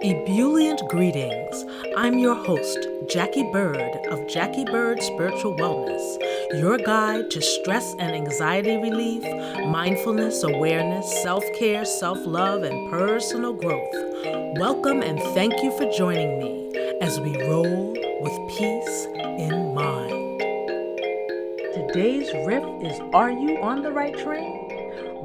Ebullient greetings. I'm your host, Jacquie Bird of Jacquie Bird Spiritual Wellness, your guide to stress and anxiety relief, mindfulness, awareness, self-care, self-love, and personal growth. Welcome and thank you for joining me as we roll with peace in mind. Today's riff is Are You on the Right Train?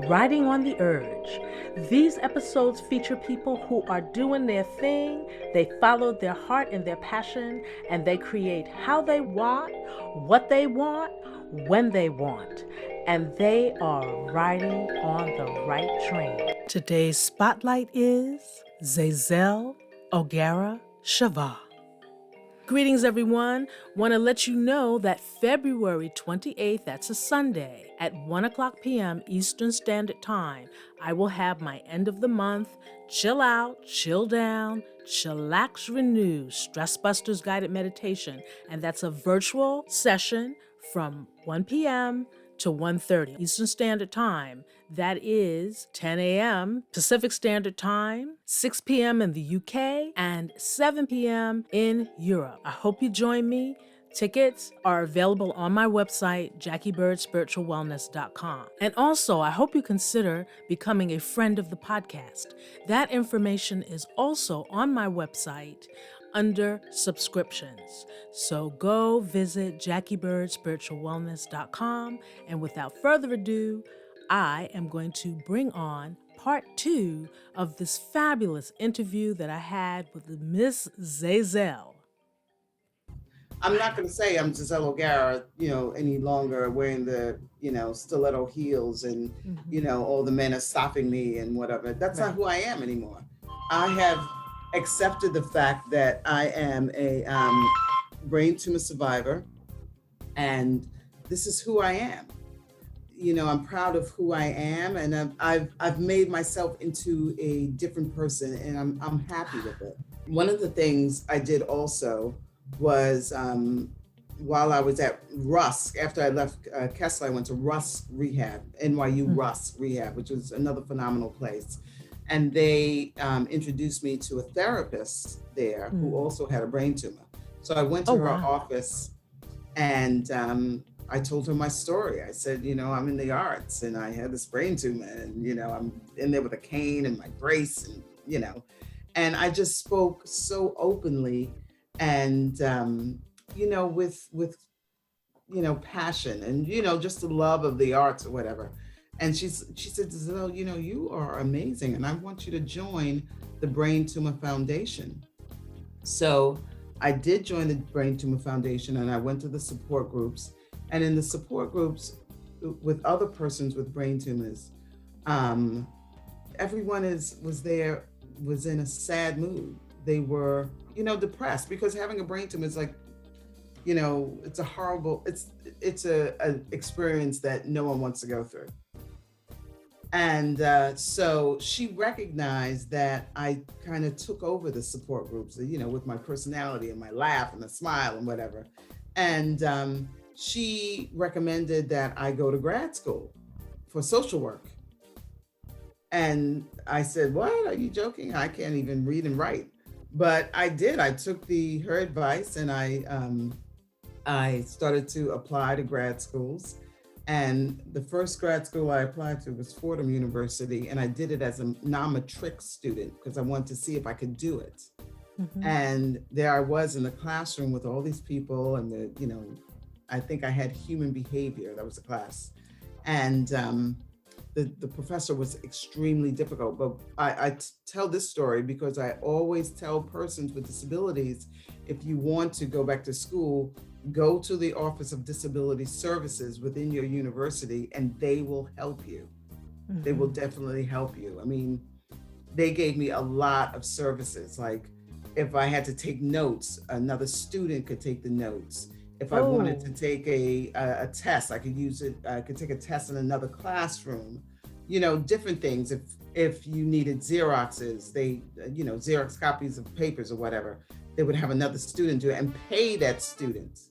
Riding on the Urge. These episodes feature people who are doing their thing, they follow their heart and their passion, and they create how they want, what they want, when they want. And they are riding on the right train. Today's spotlight is Zazel O'Garra Chavah. Greetings, everyone. Want to let you know that February 28th, that's a Sunday, at 1 o'clock p.m. Eastern Standard Time, I will have my end of the month, chill out, chill down, chillax, renew, Stress Busters guided meditation. And that's a virtual session from 1 p.m. to 1:30 Eastern Standard Time. That is 10 a.m. Pacific Standard Time, 6 p.m. in the UK, and 7 p.m. in Europe. I hope you join me. Tickets are available on my website, JacquieBirdSpiritualWellness.com. And also, I hope you consider becoming a friend of the podcast. That information is also on my website under subscriptions. So go visit JacquieBirdSpiritualWellness.com. And without further ado, I am going to bring on part 2 of this fabulous interview that I had with Miss Zazel. I'm not going to say I'm Zazel O'Garra, any longer wearing the, stiletto heels and, all the men are stopping me and whatever. That's not who I am anymore. I have accepted the fact that I am a brain tumor survivor, and this is who I am. I'm proud of who I am, and I've made myself into a different person, and I'm happy with it. One of the things I did also was while I was at Rusk, after I left Kessler, I went to Rusk Rehab, NYU Rusk Rehab, which was another phenomenal place. And they introduced me to a therapist there who also had a brain tumor. So I went to her office and I told her my story. I said, I'm in the arts and I had this brain tumor and, I'm in there with a cane and my brace and, and I just spoke so openly and, with passion and, just the love of the arts or whatever. And she said, Zazel, you are amazing. And I want you to join the Brain Tumor Foundation. So I did join the Brain Tumor Foundation and I went to the support groups. And in the support groups with other persons with brain tumors, everyone was in a sad mood. They were, depressed because having a brain tumor is like, it's a horrible, it's a experience that no one wants to go through. And so she recognized that I kind of took over the support groups, with my personality and my laugh and the smile and whatever. And she recommended that I go to grad school for social work. And I said, what? Are you joking? I can't even read and write. But I did. I took her advice and I started to apply to grad schools. And the first grad school I applied to was Fordham University. And I did it as a non-matric student because I wanted to see if I could do it. And there I was in the classroom with all these people and I think I had human behavior. That was the class. And the professor was extremely difficult, but I tell this story because I always tell persons with disabilities, if you want to go back to school, go to the Office of Disability Services within your university and they will help you. They will definitely help you. I mean, they gave me a lot of services. Like if I had to take notes, another student could take the notes. If I wanted to take a test, I could use it. I could take a test in another classroom, different things. If you needed Xeroxes, Xerox copies of papers or whatever, they would have another student do it and pay that student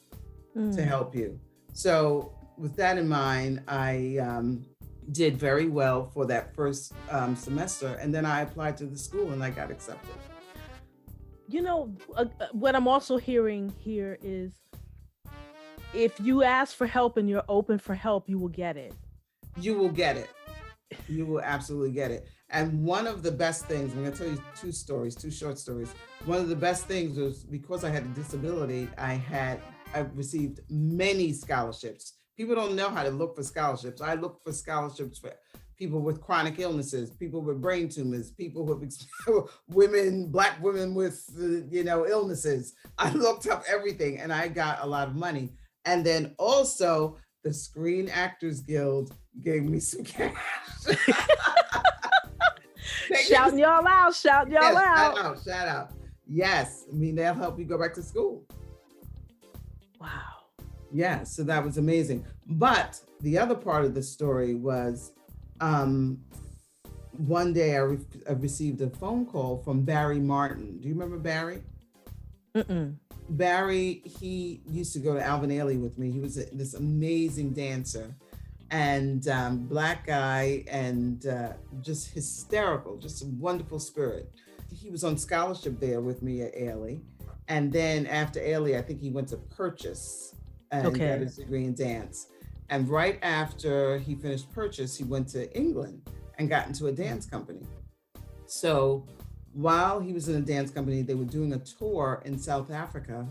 to help you. So with that in mind, I did very well for that first semester. And then I applied to the school and I got accepted. what I'm also hearing here is if you ask for help and you're open for help, you will get it. You will get it. You will absolutely get it. And one of the best things, I'm going to tell you two short stories. One of the best things was because I had a disability, I received many scholarships. People don't know how to look for scholarships. I look for scholarships for people with chronic illnesses, people with brain tumors, people with Black women with, illnesses. I looked up everything and I got a lot of money. And then also the Screen Actors Guild gave me some cash. Shouting y'all out. Shout out. Yes. I mean, they'll help you go back to school. Wow. Yeah. So that was amazing. But the other part of the story was one day I received a phone call from Barry Martin. Do you remember Barry? Mm-mm. Barry, he used to go to Alvin Ailey with me. He was this amazing dancer and Black guy and just hysterical, just a wonderful spirit. He was on scholarship there with me at Ailey. And then after Ailey, I think he went to Purchase and got his degree in dance. And right after he finished Purchase, he went to England and got into a dance company. So while he was in a dance company, they were doing a tour in South Africa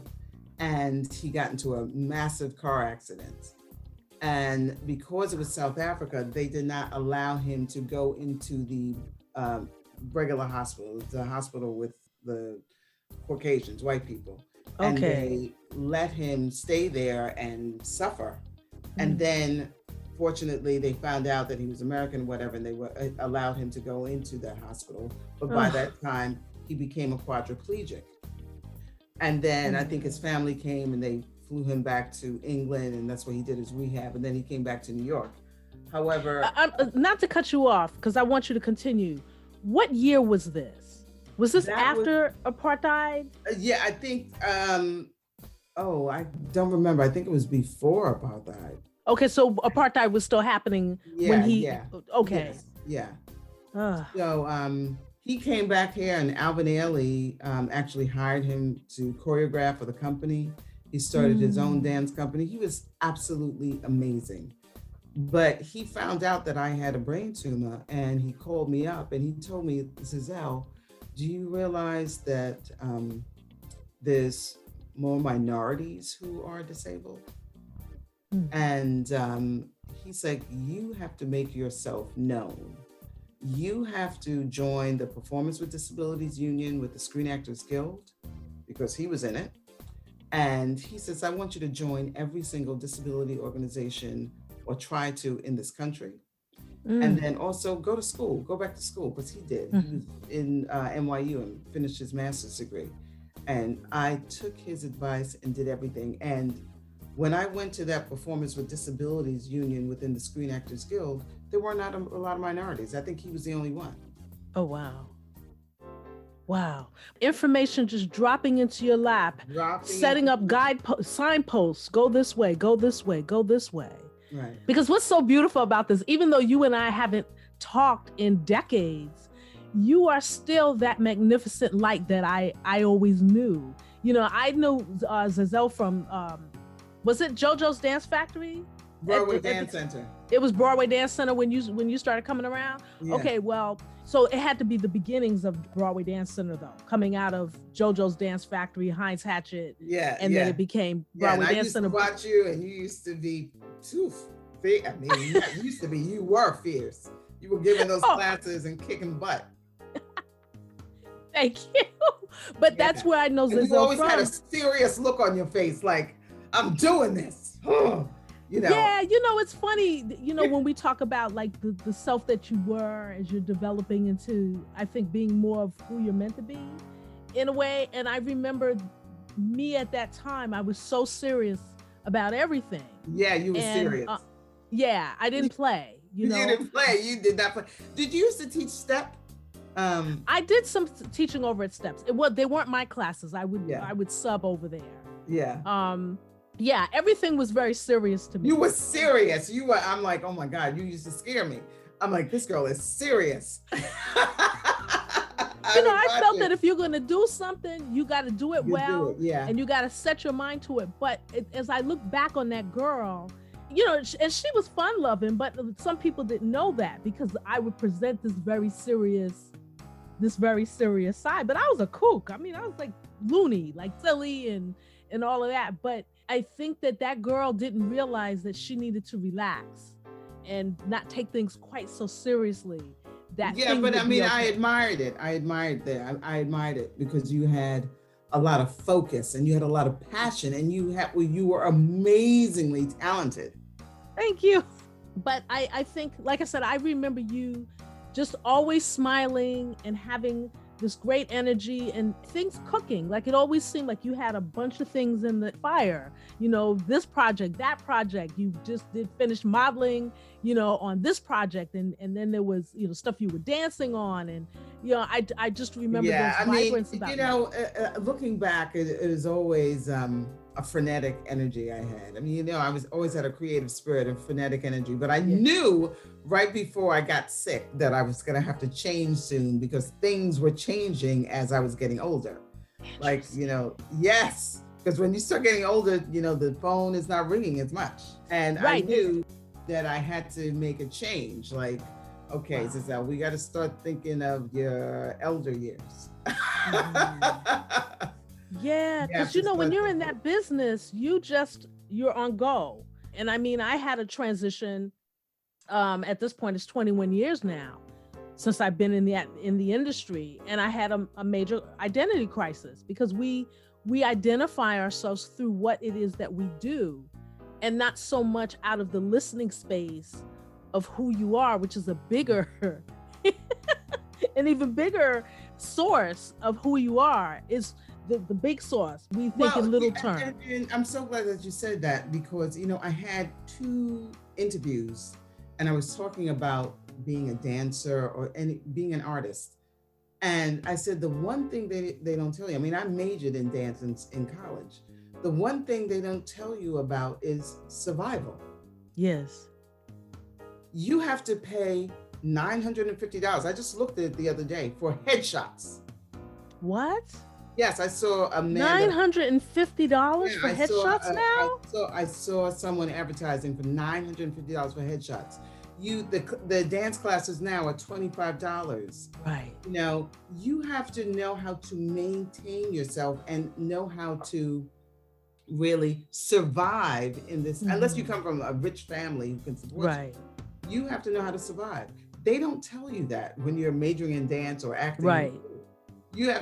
and he got into a massive car accident. And because it was South Africa, they did not allow him to go into the regular hospital, the hospital with the Caucasians, white people. Okay. And they let him stay there and suffer. And then fortunately they found out that he was American, whatever, and they allowed him to go into that hospital. But by that time he became a quadriplegic. And then I think his family came and they flew him back to England, and that's where he did his rehab. And then he came back to New York. However, not to cut you off, because I want you to continue. What year was this? Was this after apartheid? Yeah, I think, I don't remember. I think it was before apartheid. Okay, so apartheid was still happening when he, okay. Yes, yeah. So he came back here and Alvin Ailey actually hired him to choreograph for the company. He started his own dance company. He was absolutely amazing. But he found out that I had a brain tumor and he called me up and he told me, Zazel, do you realize that there's more minorities who are disabled? And he's like, you have to make yourself known. You have to join the Performers with Disabilities Union with the Screen Actors Guild, because he was in it. And he says, I want you to join every single disability organization or try to in this country. And then also go back to school, because he did. He was in NYU and finished his master's degree. And I took his advice and did everything. And when I went to that Performers with Disabilities Union within the Screen Actors Guild, there were not a lot of minorities. I think he was the only one. Oh, wow. Wow. Information just dropping into your lap, setting up signposts, go this way, go this way, go this way. Right. Because what's so beautiful about this, even though you and I haven't talked in decades, you are still that magnificent light that I always knew. You know, I knew Zazel from, was it JoJo's Dance Factory? Broadway Dance Center. It was Broadway Dance Center when you started coming around? Yeah. Okay, well, so it had to be the beginnings of Broadway Dance Center, though, coming out of JoJo's Dance Factory, Heinz Hatchet. Yeah. And then it became Broadway Dance Center. I used to watch you, and you used to be too fierce. I mean, you were fierce. You were giving those classes and kicking butt. Thank you. But that's where I know Zazel from. You always had a serious look on your face, like, I'm doing this. You know. Yeah, you know, it's funny, you know, when we talk about like the self that you were as you're developing into, I think, being more of who you're meant to be in a way. And I remember me at that time, I was so serious about everything. Yeah, you were serious. Yeah, I didn't play, you know. You didn't play, you did not play. Did you used to teach step? I did some teaching over at Steps. They weren't my classes. I would sub over there. Yeah. Yeah, everything was very serious to me. You were serious. I'm like, oh my God, you used to scare me. I'm like, this girl is serious. I felt that if you're going to do something, you got to do it well. Yeah. And you got to set your mind to it. But as I look back on that girl, and she was fun loving, but some people didn't know that because I would present this very serious side. But I was a kook. I mean, I was like loony, like silly and all of that. But I think that girl didn't realize that she needed to relax and not take things quite so seriously. But I mean, okay. I admired it. I admired it because you had a lot of focus and you had a lot of passion and you were amazingly talented. Thank you. But I think, like I said, I remember you just always smiling and having this great energy and things cooking. Like it always seemed like you had a bunch of things in the fire, this project, that project. You just did finish modeling, on this project. And then there was, stuff you were dancing on. And, I just remember those vibrance about looking back, it was always a frenetic energy I had. I mean, I was always had a creative spirit and frenetic energy, but I knew right before I got sick that I was going to have to change soon because things were changing as I was getting older. Like, yes, because when you start getting older, the phone is not ringing as much. And I knew that I had to make a change. Like, okay, Zazel, we got to start thinking of your elder years. Yeah, because when you're in that business, you're on go. And I mean, I had a transition. At this point, it's 21 years now since I've been in the industry, and I had a major identity crisis because we identify ourselves through what it is that we do, and not so much out of the listening space of who you are, which is a bigger, an even bigger source of who you are is. The big source. We think in little terms. And I'm so glad that you said that because, I had 2 interviews and I was talking about being a dancer or being an artist. And I said, the one thing they don't tell you, I mean, I majored in dance in college. The one thing they don't tell you about is survival. Yes. You have to pay $950. I just looked at it the other day for headshots. What? Yes, I saw $950 for headshots now? I saw someone advertising for $950 for headshots. The dance classes now are $25. Right. You have to know how to maintain yourself and know how to really survive in this. Mm-hmm. Unless you come from a rich family who can support you. You have to know how to survive. They don't tell you that when you're majoring in dance or acting. Right. You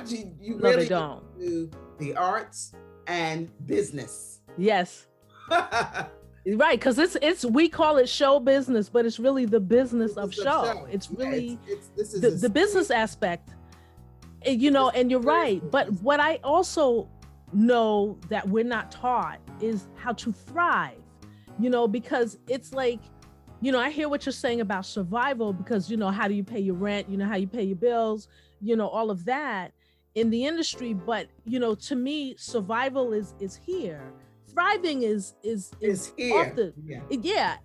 really don't do the arts and business. Yes. Right, because we call it show business, but it's really the business of show. It's really the business aspect. And you're right. But what I also know that we're not taught is how to thrive. Because it's like, I hear what you're saying about survival because, how do you pay your rent? How you pay your bills? All of that in the industry. But, to me, survival is here. Thriving is here. Often,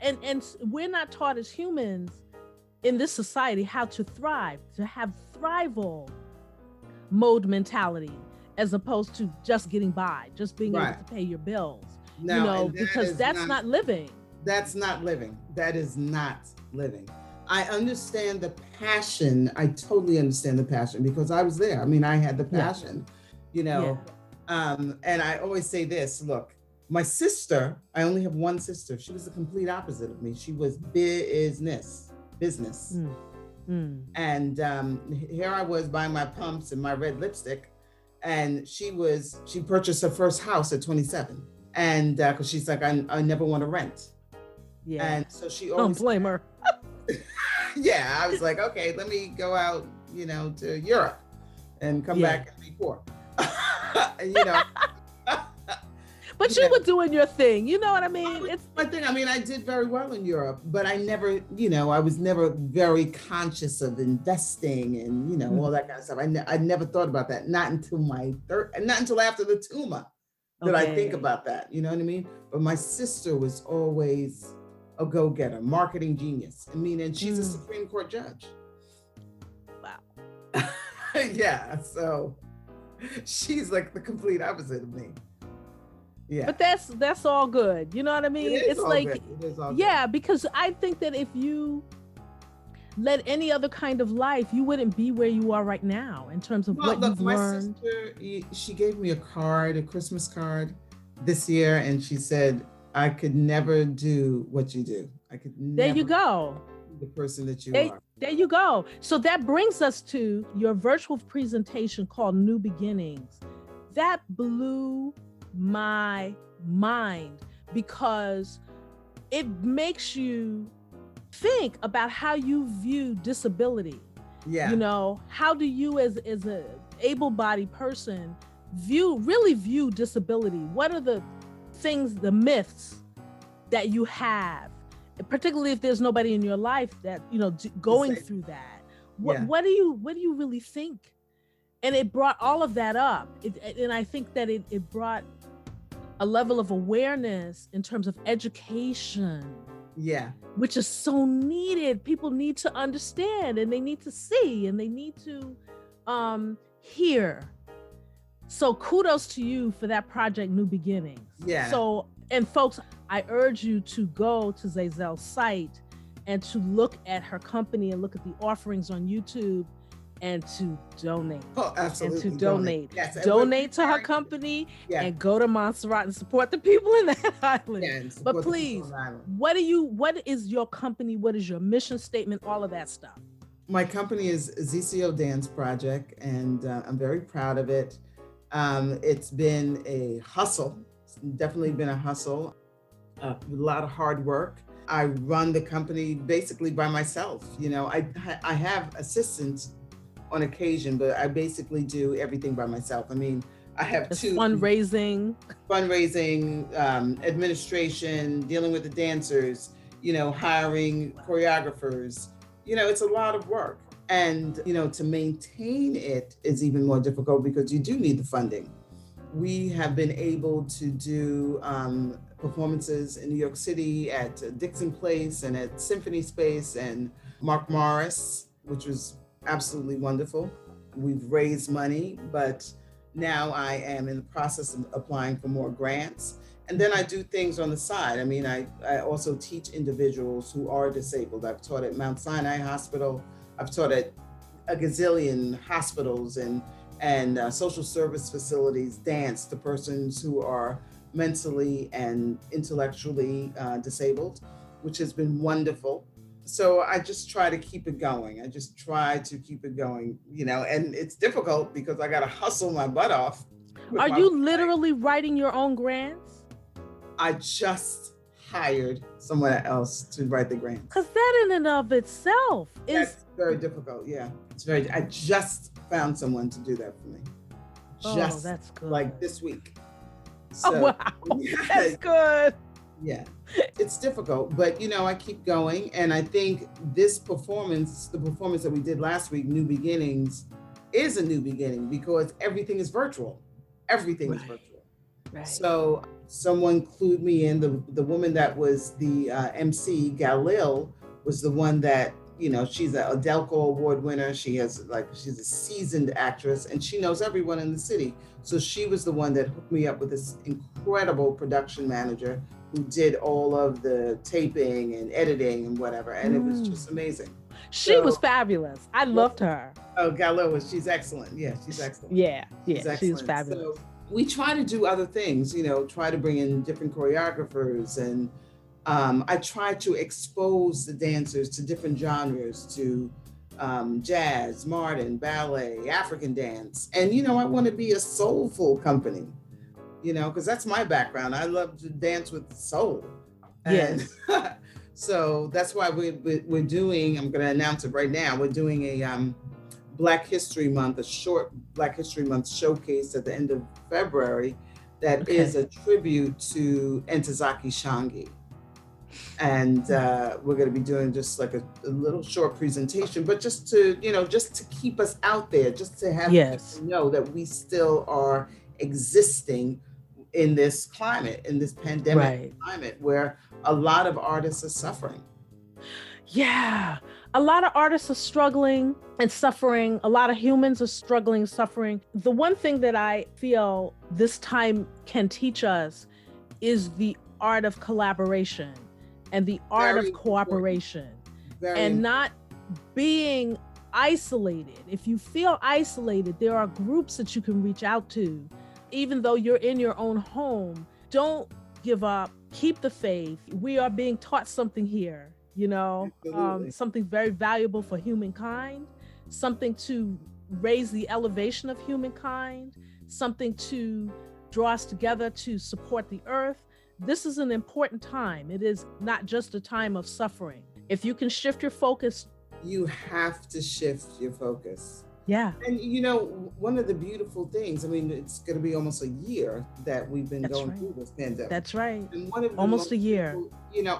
and we're not taught as humans in this society how to thrive, to have thrival mode mentality, as opposed to just getting by, just being able to pay your bills. No, because that's not living. That's not living. That is not living. I understand the passion. I totally understand the passion because I was there. I mean, I had the passion, and I always say this, look, my sister, I only have one sister. She was the complete opposite of me. She was business. And here I was buying my pumps and my red lipstick. And she purchased her first house at 27. And because she's like, I never want to rent. Yeah. And so she always— Don't blame her. Yeah, I was like, okay, let me go out, to Europe and come back and be poor. But you were doing your thing, you know what I mean? It's my thing. I mean, I did very well in Europe, but I never, I was never very conscious of investing and, all that kind of stuff. I never thought about that. Not until after the tumor did I think about that. You know what I mean? But my sister was always a go-getter, marketing genius. I mean, and she's a Supreme Court judge. Wow. Yeah, so she's like the complete opposite of me. Yeah. But that's all good. You know what I mean? It's all like, good. It is all yeah, good. because I think that if you led any other kind of life, you wouldn't be where you are right now in terms of what you've learned. My sister, she gave me a Christmas card this year, and she said, I could never do what you do. I could never. There you go. Be the person that you are. There you go. So that brings us to your virtual presentation called New Beginnings. That blew my mind because it makes you think about how you view disability. Yeah. You know, how do you as a able-bodied person really view disability? What are the things, the myths that you have, particularly if there's nobody in your life that, you know, going through that? What do you really think? And it brought all of that up. And I think that it brought a level of awareness in terms of education. Yeah. Which is so needed. People need to understand, and they need to see, and they need to hear. So kudos to you for that project, New Beginnings. Yeah. So, and folks, I urge you to go to Zazel's site and to look at her company and look at the offerings on YouTube and to donate. Oh, absolutely. And to donate. Yes, donate to her company and go to Montserrat and support the people in that island. Yeah, but please, what is your company? What is your mission statement? All of that stuff. My company is ZCO Dance Project, and I'm very proud of it. It's been a hustle. It's definitely been a hustle. A lot of hard work. I run the company basically by myself. You know, I have assistants on occasion, but I basically do everything by myself. I mean, I have fundraising, administration, dealing with the dancers, you know, hiring choreographers. You know, it's a lot of work. And, you know, to maintain it is even more difficult because you do need the funding. We have been able to do performances in New York City at Dixon Place and at Symphony Space and Mark Morris, which was absolutely wonderful. We've raised money, but now I am in the process of applying for more grants. And then I do things on the side. I mean, I also teach individuals who are disabled. I've taught at Mount Sinai Hospital. I've taught at a gazillion hospitals and social service facilities, dance to persons who are mentally and intellectually disabled, which has been wonderful. So I just try to keep it going. You know, and it's difficult because I got to hustle my butt off. Are you literally writing your own grants? I just hired someone else to write the grants. Because that in and of itself is... That's very difficult, yeah. I just found someone to do that for me. That's good. Like this week. So, wow, that's good. Yeah, it's difficult, but you know, I keep going. And I think this performance, the performance that we did last week, New Beginnings, is a new beginning because everything is virtual. Everything is virtual. Right. So someone clued me in. The woman that was the MC, Galil, was the one that, you know, she's an Adelco Award winner. She's a seasoned actress and she knows everyone in the city. So she was the one that hooked me up with this incredible production manager who did all of the taping and editing and whatever. And it was just amazing. She was fabulous. I loved her. Oh, Galil she's excellent. Yeah, she's excellent. Yeah, she's fabulous. So we try to do other things, you know, try to bring in different choreographers and I try to expose the dancers to different genres, to jazz, modern, ballet, African dance. And, you know, I want to be a soulful company, you know, because that's my background. I love to dance with soul. And so that's why we're doing, I'm going to announce it right now, we're doing a Black History Month, a short Black History Month showcase at the end of February that is a tribute to Ntozake Shange. And we're going to be doing just like a little short presentation, but just to, you know, just to keep us out there, just to have people know that we still are existing in this climate, in this pandemic climate where a lot of artists are suffering. Yeah. A lot of artists are struggling and suffering. A lot of humans are struggling and suffering. The one thing that I feel this time can teach us is the art of collaboration and the art of cooperation and not being isolated. If you feel isolated, there are groups that you can reach out to. Even though you're in your own home, don't give up. Keep the faith. We are being taught something here. Something very valuable for humankind, something to raise the elevation of humankind, something to draw us together to support the earth. This is an important time. It is not just a time of suffering. If you can shift your focus. You have to shift your focus. Yeah. And one of the beautiful things, it's going to be almost a year that we've been going through this pandemic. That's right. And one of the almost a year.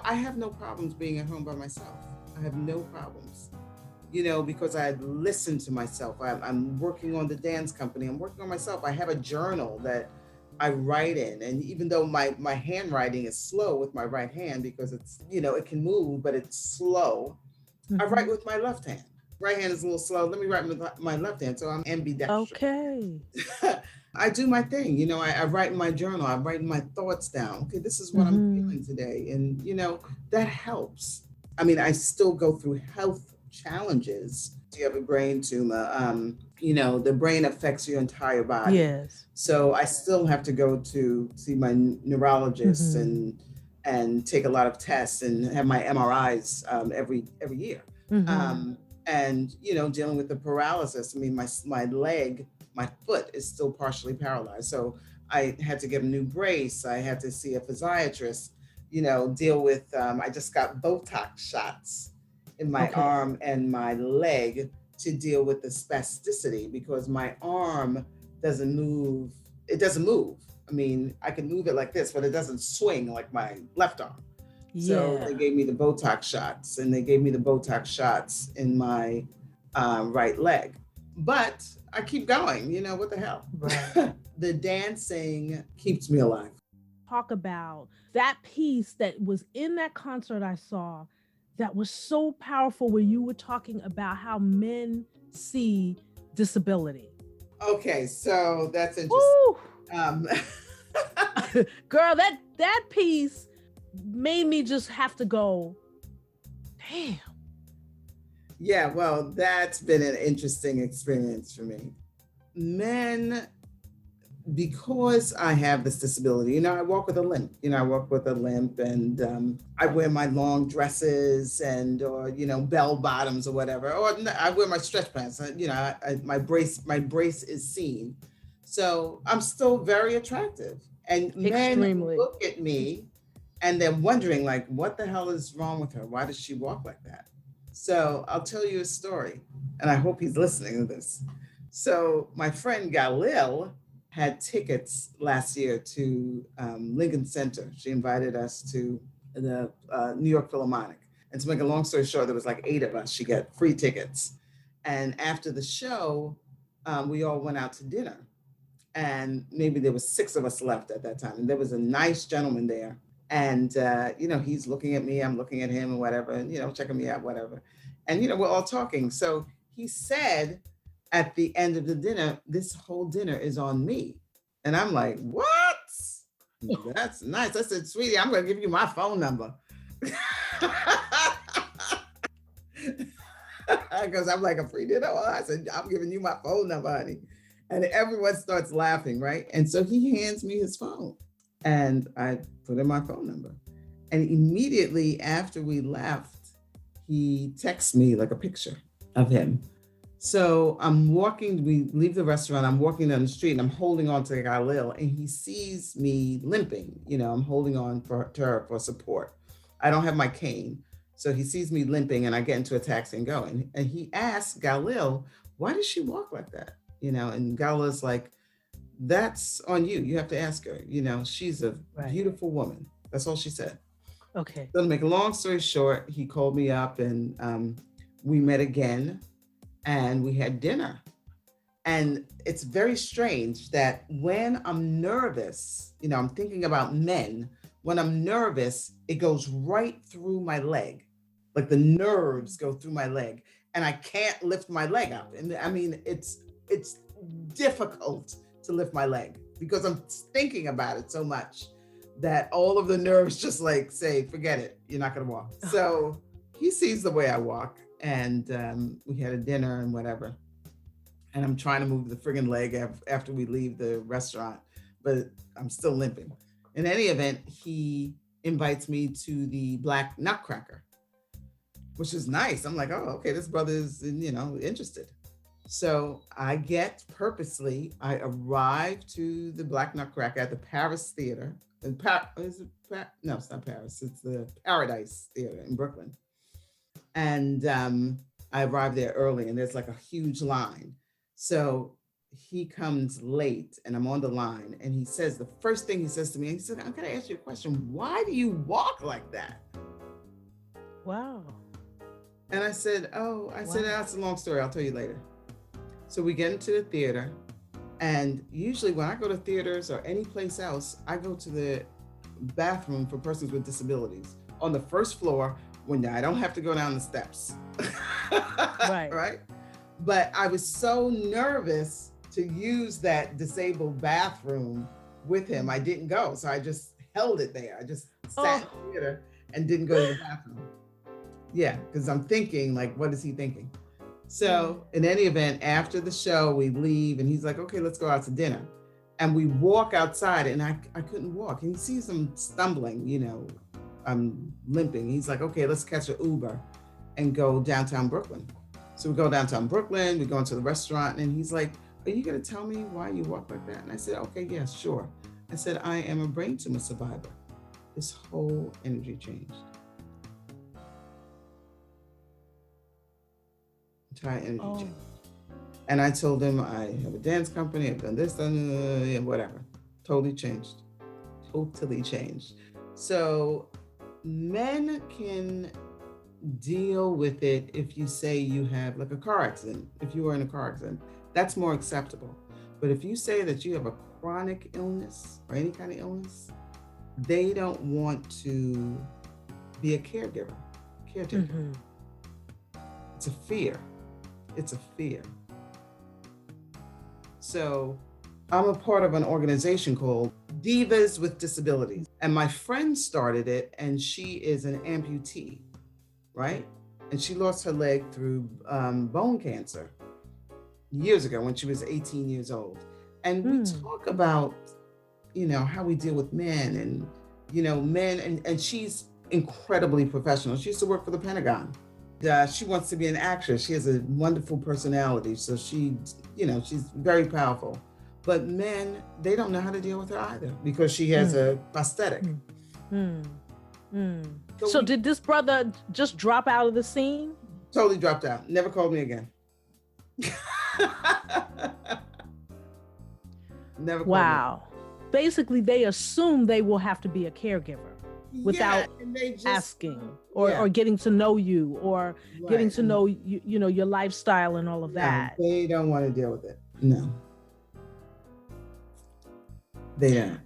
I have no problems being at home by myself. I have no problems, because I listen to myself. I'm working on the dance company. I'm working on myself. I have a journal that I write in. And even though my handwriting is slow with my right hand, because it's, it can move, but it's slow, I write with my left hand. Right hand is a little slow. Let me write with my left hand. So I'm ambidextrous. Okay. I do my thing. I write in my journal. I write my thoughts down. Okay, this is what I'm feeling today. And, that helps. I still go through health challenges. You have a brain tumor. The brain affects your entire body. Yes. So I still have to go to see my neurologist and take a lot of tests and have my MRIs every year. And, dealing with the paralysis. My leg, my foot is still partially paralyzed. So I had to get a new brace. I had to see a physiatrist, deal with, I just got Botox shots in my arm and my leg to deal with the spasticity because my arm doesn't move. It doesn't move. I can move it like this, but it doesn't swing like my left arm. So they gave me the Botox shots and they gave me the Botox shots in my right leg. But I keep going, what the hell? Right. The dancing keeps me alive. Talk about that piece that was in that concert I saw that was so powerful where you were talking about how men see disability. Okay, so that's interesting. Girl, that piece made me just have to go, damn. Yeah, well, that's been an interesting experience for me. Men, because I have this disability, I walk with a limp. And I wear my long dresses or bell bottoms or whatever, or I wear my stretch pants. My brace is seen. So I'm still very attractive. And men look at me and they're wondering, like, what the hell is wrong with her? Why does she walk like that? So I'll tell you a story, and I hope he's listening to this. So my friend Galil had tickets last year to Lincoln Center. She invited us to the New York Philharmonic. And to make a long story short, there was like 8 of us. She got free tickets. And after the show, we all went out to dinner. And maybe there was 6 of us left at that time. And there was a nice gentleman there. And, he's looking at me, I'm looking at him and whatever, and, checking me out, whatever. And, we're all talking. So he said at the end of the dinner, this whole dinner is on me. And I'm like, what? That's nice. I said, sweetie, I'm going to give you my phone number. Because I'm like, a free dinner? Well, I said, I'm giving you my phone number, honey. And everyone starts laughing, right? And so he hands me his phone. And I put in my phone number. And immediately after we left, he texts me like a picture of him. So I'm walking, we leave the restaurant, I'm walking down the street and I'm holding on to Galil and he sees me limping. I'm holding on to her for support. I don't have my cane. So he sees me limping and I get into a taxi and go. And he asks Galil, why does she walk like that? And Galil's like, that's on you. You have to ask her. She's a beautiful woman. That's all she said. Okay. So to make a long story short, he called me up and we met again and we had dinner. And it's very strange that when I'm nervous, I'm thinking about men, when I'm nervous, it goes right through my leg. Like the nerves go through my leg and I can't lift my leg up. And I mean, it's difficult to lift my leg because I'm thinking about it so much that all of the nerves just like say, forget it, you're not gonna walk. So he sees the way I walk, and we had a dinner and whatever. And I'm trying to move the friggin' leg after we leave the restaurant, but I'm still limping. In any event, he invites me to the Black Nutcracker, which is nice. I'm like, oh, okay, this brother's, interested. So I arrive to the Black Nutcracker at the Paris Theater. No, it's not Paris. It's the Paradise Theater in Brooklyn. And I arrived there early, and there's like a huge line. So he comes late, and I'm on the line, and the first thing he says to me, he said, I'm gonna ask you a question. Why do you walk like that? Wow. And I said, that's a long story. I'll tell you later. So we get into the theater, and usually when I go to theaters or any place else, I go to the bathroom for persons with disabilities on the first floor when I don't have to go down the steps. Right. Right. But I was so nervous to use that disabled bathroom with him. I didn't go. So I just held it there. I just sat in the theater and didn't go to the bathroom. Yeah, because I'm thinking, like, what is he thinking? So in any event, after the show, we leave, and he's like, okay, let's go out to dinner. And we walk outside, and I couldn't walk. And he sees him stumbling, I'm limping. He's like, okay, let's catch an Uber and go downtown Brooklyn. So we go downtown Brooklyn, we go into the restaurant, and he's like, are you gonna tell me why you walk like that? And I said, okay, yeah, sure. I said, I am a brain tumor survivor. This whole energy changed. Entire energy changed. And I told him I have a dance company, I've done this, and whatever. Totally changed. So men can deal with it if you say you have like a car accident. If you were in a car accident, that's more acceptable. But if you say that you have a chronic illness or any kind of illness, they don't want to be a caretaker. Mm-hmm. It's a fear. So I'm a part of an organization called Divas with Disabilities. And my friend started it, and she is an amputee, right? And she lost her leg through bone cancer years ago when she was 18 years old. And we talk about, how we deal with men and, men, and she's incredibly professional. She used to work for the Pentagon. She wants to be an actress. She has a wonderful personality. So she's very powerful. But men, they don't know how to deal with her either because she has a prosthetic. So did this brother just drop out of the scene? Totally dropped out. Never called me again. Never called Wow. Me. Basically, they assume they will have to be a caregiver without asking or getting to know you or getting to know your lifestyle and all of that. They don't want to deal with it. No. They don't.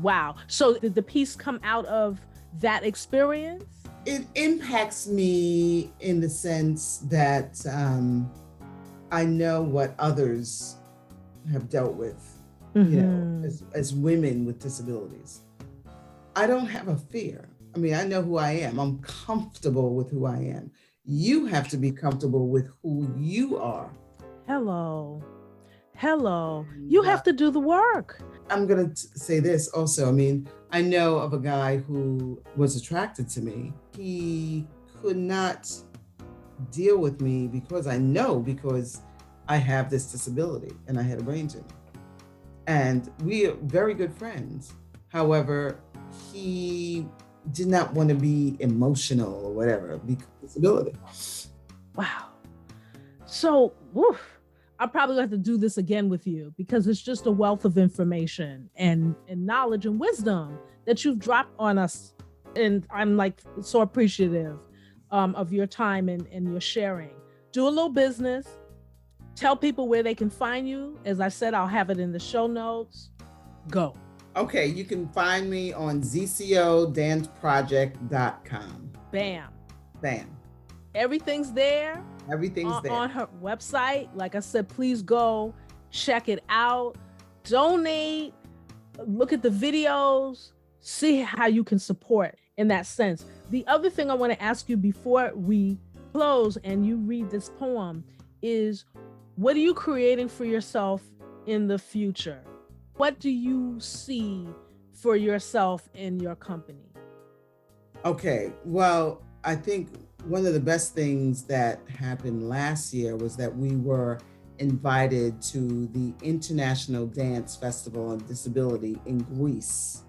Wow. So did the piece come out of that experience? It impacts me in the sense that I know what others have dealt with, as women with disabilities. I don't have a fear. I mean, I know who I am. I'm comfortable with who I am. You have to be comfortable with who you are. Hello. You have to do the work. I'm going to say this also. I mean, I know of a guy who was attracted to me. He could not deal with me because I have this disability and I had a brain tumor. And we are very good friends. However, he did not want to be emotional or whatever because of disability. Wow. So, I'll probably have to do this again with you because it's just a wealth of information and knowledge and wisdom that you've dropped on us. And I'm like so appreciative of your time and your sharing. Do a little business. Tell people where they can find you. As I said, I'll have it in the show notes. Go. Okay, you can find me on ZCODanceProject.com. Bam. Everything's there. Everything's there. On her website. Like I said, please go check it out, donate, look at the videos, see how you can support in that sense. The other thing I want to ask you before we close and you read this poem is, what are you creating for yourself in the future? What do you see for yourself in your company? Okay, well, I think one of the best things that happened last year was that we were invited to the International Dance Festival on Disability in Greece.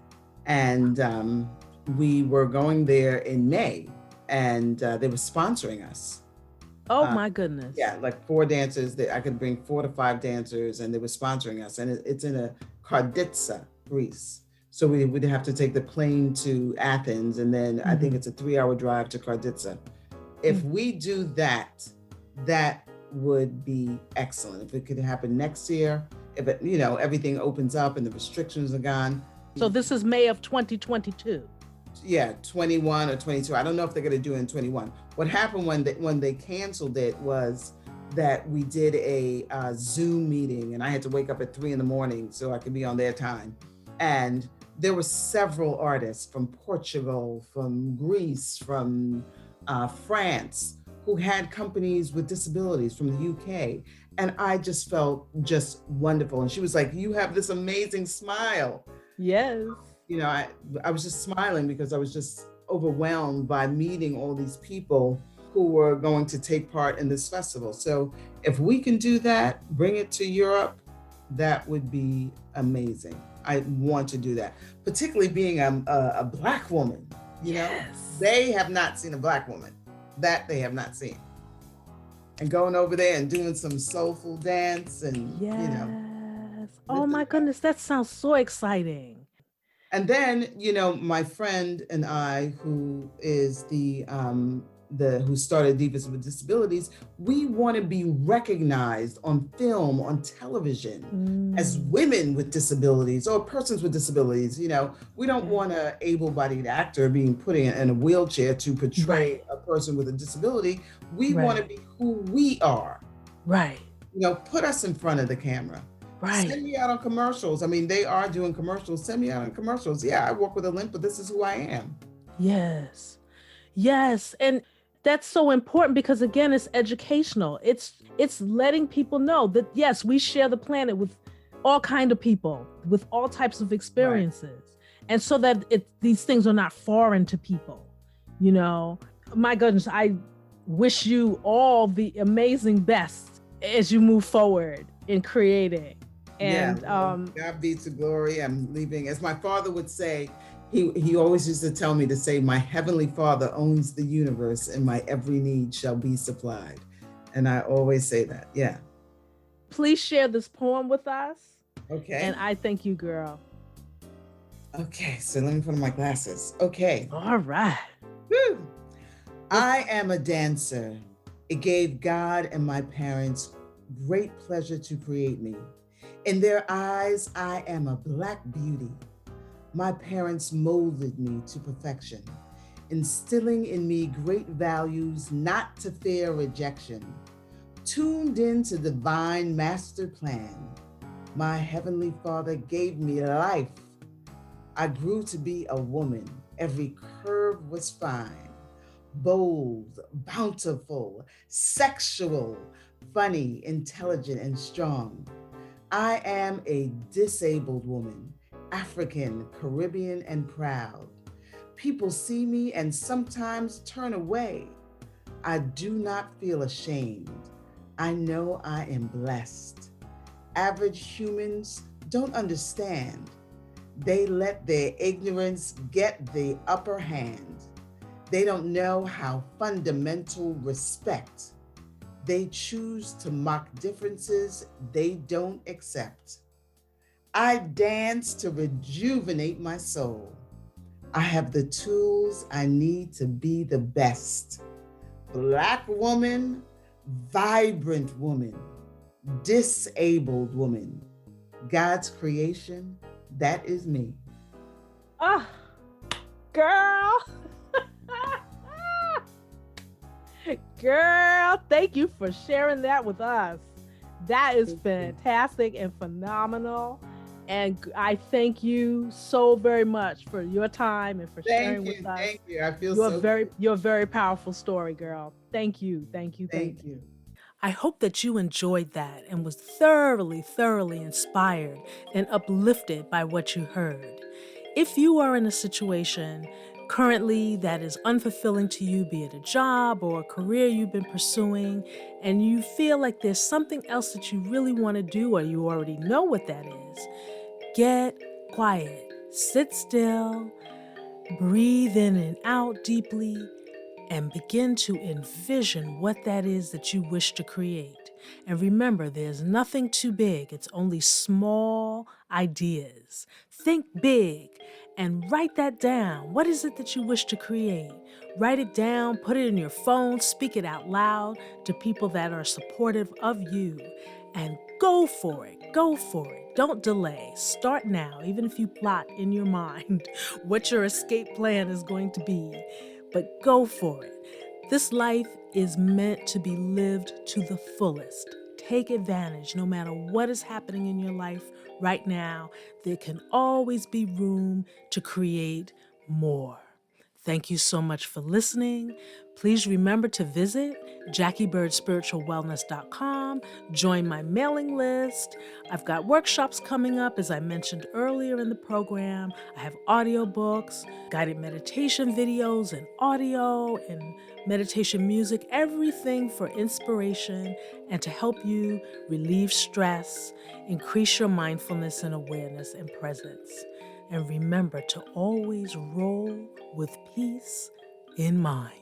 And we were going there in May, and they were sponsoring us. Oh my goodness. Yeah, like 4 dancers, that I could bring 4 to 5 dancers, and they were sponsoring us. And it's in a Karditsa, Greece. So we would have to take the plane to Athens, and then I think it's a 3-hour drive to Karditsa. If we do that, that would be excellent. If it could happen next year, if it, everything opens up and the restrictions are gone. So this is May of 2022. Yeah, 21 or 22. I don't know if they're going to do it in 21. What happened when they canceled it was that we did a Zoom meeting, and I had to wake up at 3 a.m. so I could be on their time. And there were several artists from Portugal, from Greece, from France, who had companies with disabilities, from the UK. And I just felt just wonderful. And she was like, "You have this amazing smile." Yes. I was just smiling because I was just overwhelmed by meeting all these people who were going to take part in this festival. So if we can do that, bring it to Europe, that would be amazing. I want to do that, particularly being a Black woman. They have not seen a Black woman. That they have not seen. And going over there and doing some soulful dance and, Oh my goodness, that sounds so exciting. And then, my friend and I, who is who started Divas with Disabilities, we want to be recognized on film, on television, as women with disabilities or persons with disabilities. We don't want an able-bodied actor being put in a wheelchair to portray a person with a disability. We want to be who we are. Right. Put us in front of the camera. Right. Send me out on commercials. I mean, they are doing commercials. Send me out on commercials. Yeah, I walk with a limp, but this is who I am. Yes. Yes. And that's so important because, again, it's educational. It's letting people know that, yes, we share the planet with all kinds of people, with all types of experiences. Right. And so that these things are not foreign to people. My goodness, I wish you all the amazing best as you move forward in creating. And God be to glory. I'm leaving. As my father would say, he always used to tell me to say, "My heavenly Father owns the universe and my every need shall be supplied." And I always say that. Yeah. Please share this poem with us. Okay. And I thank you, girl. Okay. So let me put on my glasses. Okay. All right. Woo. I am a dancer. It gave God and my parents great pleasure to create me. In their eyes, I am a Black beauty. My parents molded me to perfection, instilling in me great values not to fear rejection. Tuned into divine master plan, my heavenly Father gave me life. I grew to be a woman. Every curve was fine, bold, bountiful, sexual, funny, intelligent, and strong. I am a disabled woman, African, Caribbean, and proud. People see me and sometimes turn away. I do not feel ashamed. I know I am blessed. Average humans don't understand. They let their ignorance get the upper hand. They don't know how fundamental respect. They choose to mock differences they don't accept. I dance to rejuvenate my soul. I have the tools I need to be the best. Black woman, vibrant woman, disabled woman. God's creation, that is me. Oh, girl. Girl, thank you for sharing that with us. That is fantastic and phenomenal. And I thank you so very much for your time and for sharing with us. Thank you. I feel you're a very powerful story, girl. Thank you. Thank you. I hope that you enjoyed that and was thoroughly, thoroughly inspired and uplifted by what you heard. If you are in a situation currently that is unfulfilling to you, be it a job or a career you've been pursuing, and you feel like there's something else that you really want to do or you already know what that is, get quiet, sit still, breathe in and out deeply, and begin to envision what that is that you wish to create. And remember, there's nothing too big, it's only small ideas. Think big and write that down. What is it that you wish to create? Write it down, put it in your phone, speak it out loud to people that are supportive of you, and go for it. Go for it. Don't delay. Start now, even if you plot in your mind what your escape plan is going to be. But go for it. This life is meant to be lived to the fullest. Take advantage. No matter what is happening in your life right now, there can always be room to create more. Thank you so much for listening. Please remember to visit JackieBirdSpiritualWellness.com, join my mailing list. I've got workshops coming up, as I mentioned earlier in the program. I have audiobooks, guided meditation videos, and audio and meditation music, everything for inspiration and to help you relieve stress, increase your mindfulness and awareness and presence. And remember to always roll with peace in mind.